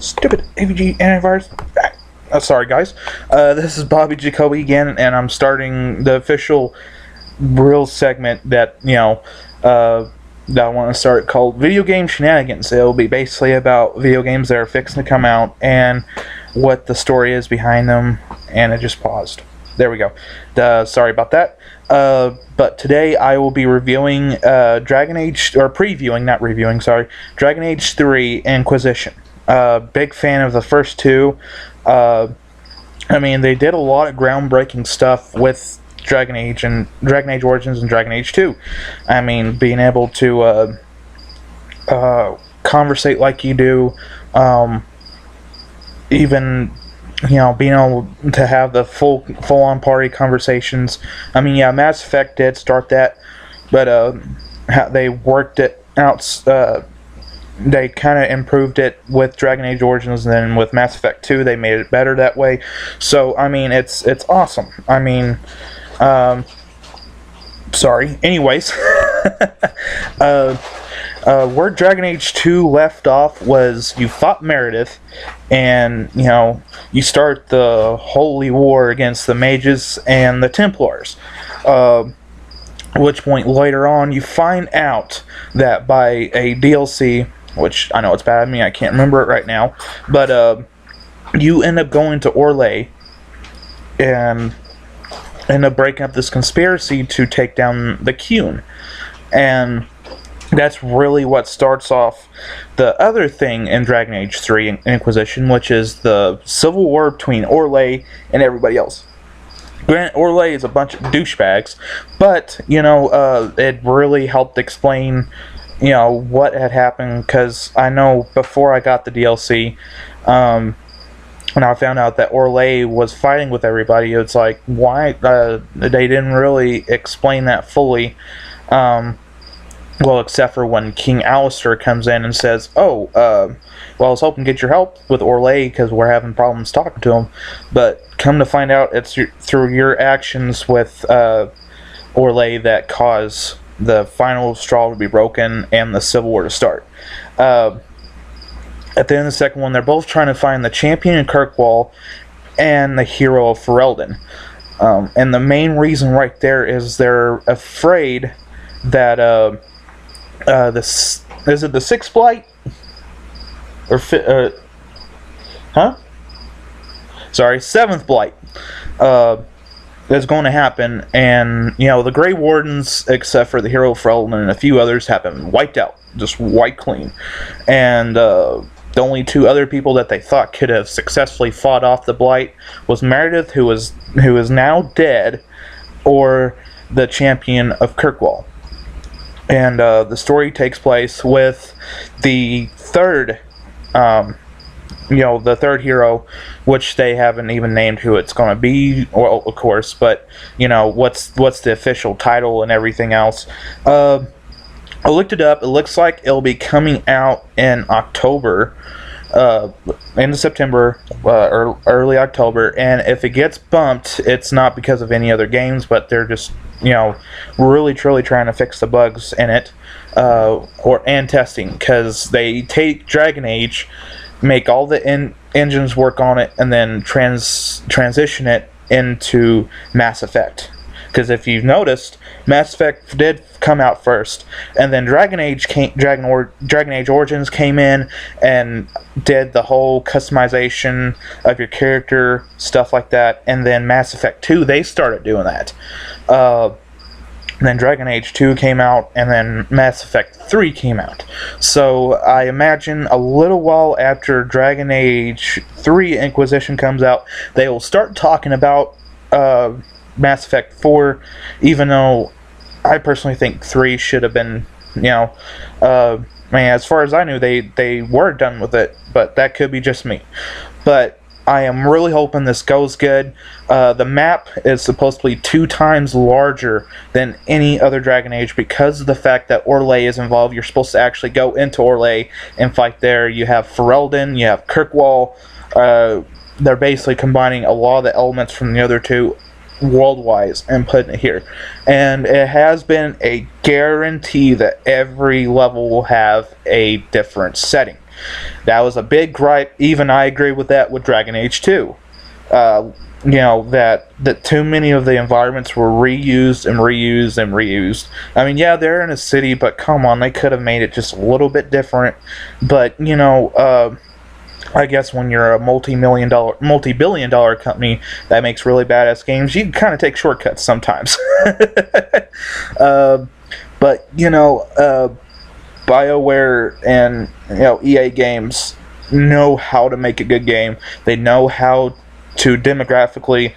Stupid AVG antivirus. Sorry, guys. This is Bobby Jacoby again, and I'm starting the official real segment that, that I want to start called Video Game Shenanigans. It'll be basically about video games that are fixing to come out and what the story is behind them, and it just paused. There we go. Sorry about that. But today I will be reviewing Dragon Age, or previewing, not reviewing, sorry, Dragon Age 3 Inquisition. Big fan of the first two. I mean, they did a lot of groundbreaking stuff with Dragon Age and Dragon Age Origins and Dragon Age 2. I mean, being able to conversate like you do, even, being able to have the full-on party conversations. I mean, yeah, Mass Effect did start that, but they worked it out. They kind of improved it with Dragon Age Origins, and then with Mass Effect 2, they made it better that way. So, I mean, it's awesome. I mean, sorry. Anyways, where Dragon Age 2 left off was you fought Meredith, and, you start the holy war against the mages and the Templars. At which point, later on, you find out that by a DLC, which I know it's bad of me, I can't remember it right now, but you end up going to Orlais and end up breaking up this conspiracy to take down the Qun. And that's really what starts off the other thing in Dragon Age 3 Inquisition, which is the civil war between Orlais and everybody else. Granted, Orlais is a bunch of douchebags, but, it really helped explain, what had happened, because I know before I got the DLC, when I found out that Orlais was fighting with everybody, it's like, why, they didn't really explain that fully, well, except for when King Alistair comes in and says, well, I was hoping to get your help with Orlais because we're having problems talking to him, but come to find out it's through your actions with Orlais that cause the final straw to be broken and the civil war to start. At the end of the second one, they're both trying to find the champion in Kirkwall and the hero of Ferelden. And the main reason right there is they're afraid that is it the Sixth Blight? Or sorry, Seventh Blight is going to happen, and the Grey Wardens, except for the hero of Ferelden and a few others, have been wiped out, just wiped clean. And the only two other people that they thought could have successfully fought off the Blight was Meredith, who is now dead, or the champion of Kirkwall. And the story takes place with the third, the third hero, which they haven't even named who it's going to be, well, of course, but, what's the official title and everything else. I looked it up. It looks like it'll be coming out in October, end of September, or early October, and if it gets bumped, it's not because of any other games, but they're just, really truly trying to fix the bugs in it, and testing, because they take Dragon Age, make all the engines work on it, and then transition it into Mass Effect. Because if you've noticed, Mass Effect did come out first, and then Dragon Age Origins came in and did the whole customization of your character, stuff like that, and then Mass Effect 2, they started doing that. Then Dragon Age 2 came out, and then Mass Effect 3 came out. So I imagine a little while after Dragon Age 3 Inquisition comes out, they will start talking about Mass Effect 4, even though I personally think 3 should have been, as far as I knew, they were done with it, but that could be just me. But I am really hoping this goes good. The map is supposed to be 2 times larger than any other Dragon Age because of the fact that Orlais is involved. You're supposed to actually go into Orlais and fight there. You have Ferelden, you have Kirkwall. They're basically combining a lot of the elements from the other two world-wise and putting it here. And it has been a guarantee that every level will have a different setting. That was a big gripe. Even I agree with that with Dragon Age 2. That too many of the environments were reused and reused and reused. I mean, yeah, they're in a city, but come on, they could have made it just a little bit different. But, I guess when you're a multi-billion dollar company that makes really badass games, you can kind of take shortcuts sometimes. But, BioWare and, EA Games know how to make a good game. They know how to demographically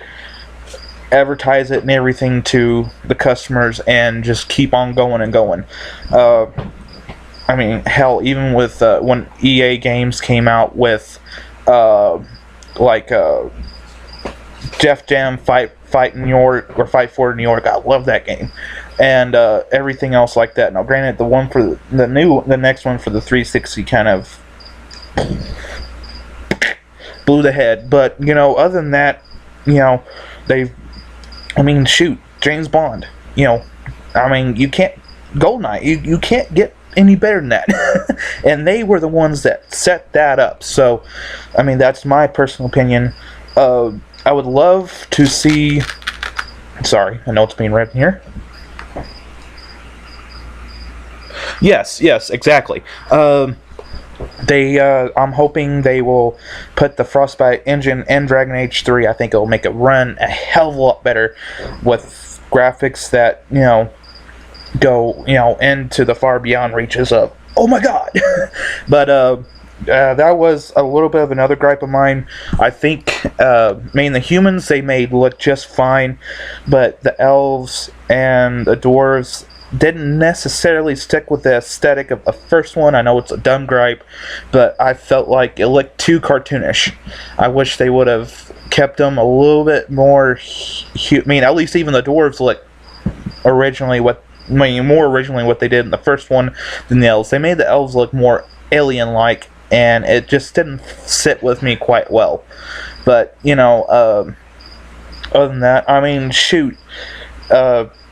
advertise it and everything to the customers and just keep on going and going. I mean, hell, even with when EA Games came out with Def Jam Fight New York or Fight for New York, I love that game, and everything else like that. Now, granted, the next one for the 360 kind of blew the head, but other than that, James Bond, you can't GoldenEye, you can't get any better than that. And they were the ones that set that up. So, that's my personal opinion. I would love to see... Sorry, I know it's being read in here. Yes, exactly. I'm hoping they will put the Frostbite engine in Dragon Age 3. I think it will make it run a hell of a lot better with graphics that, go, into the far beyond reaches of, oh my god! But, that was a little bit of another gripe of mine. I think, the humans they made look just fine, but the elves and the dwarves didn't necessarily stick with the aesthetic of the first one. I know it's a dumb gripe, but I felt like it looked too cartoonish. I wish they would have kept them a little bit more, at least even the dwarves look more originally what they did in the first one than the elves. They made the elves look more alien-like, and it just didn't sit with me quite well. But, other than that,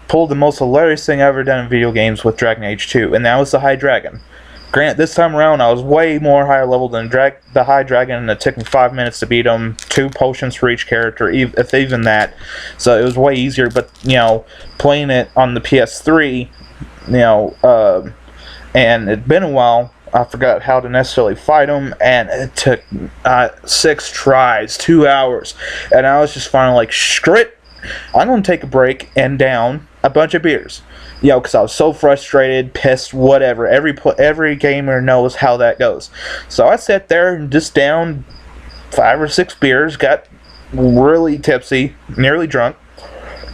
pulled the most hilarious thing I've ever done in video games with Dragon Age 2, and that was the High Dragon. Granted, this time around, I was way more higher level than the High Dragon, and it took me 5 minutes to beat him, 2 potions for each character, if even that. So it was way easier, but, playing it on the PS3, and it'd been a while, I forgot how to necessarily fight him, and it took 6 tries, 2 hours, and I was just finally like, screw it, I'm going to take a break and down a bunch of beers. Because I was so frustrated, pissed, whatever. Every gamer knows how that goes. So I sat there and just downed 5 or 6 beers, got really tipsy, nearly drunk.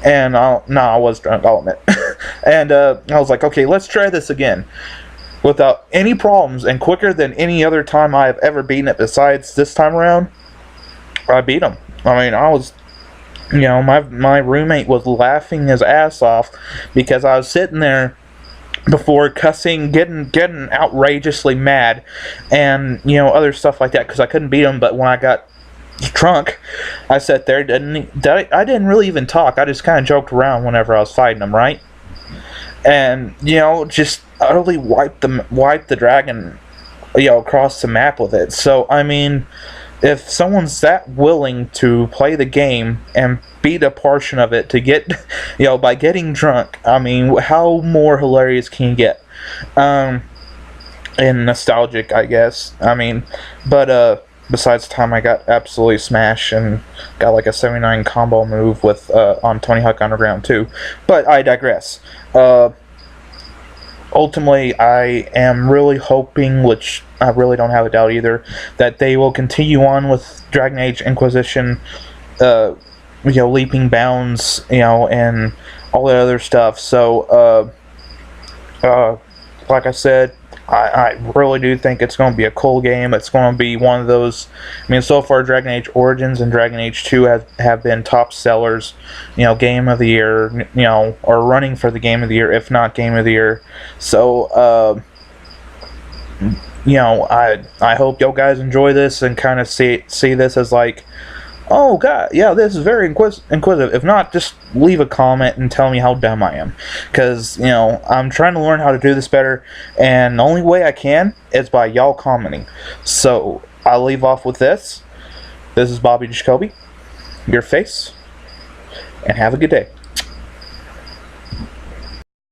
And I was drunk, I'll admit. And I was like, okay, let's try this again. Without any problems, and quicker than any other time I have ever beaten it besides this time around, I beat him. I was... my roommate was laughing his ass off because I was sitting there before cussing, getting outrageously mad, and other stuff like that because I couldn't beat him. But when I got drunk, I sat there, I didn't really even talk. I just kind of joked around whenever I was fighting him, right? And just utterly wiped the dragon, across the map with it. So if someone's that willing to play the game and beat a portion of it to get, by getting drunk, how more hilarious can you get? And nostalgic, I guess. But besides the time I got absolutely smashed and got like a 79 combo move with on Tony Hawk Underground 2. But I digress. Ultimately, I am really hoping, which I really don't have a doubt either, that they will continue on with Dragon Age Inquisition, leaping bounds, and all that other stuff. So, like I said, I really do think it's going to be a cool game. It's going to be one of those... so far Dragon Age Origins and Dragon Age 2 have been top sellers, Game of the Year, or running for the Game of the Year, if not Game of the Year. So, I hope you guys enjoy this and kind of see this as like Oh god, yeah, this is very inquisitive. If not, just leave a comment and tell me how dumb I am. Because, I'm trying to learn how to do this better, and the only way I can is by y'all commenting. So, I'll leave off with this. This is Bobby Jacoby, your face, and have a good day.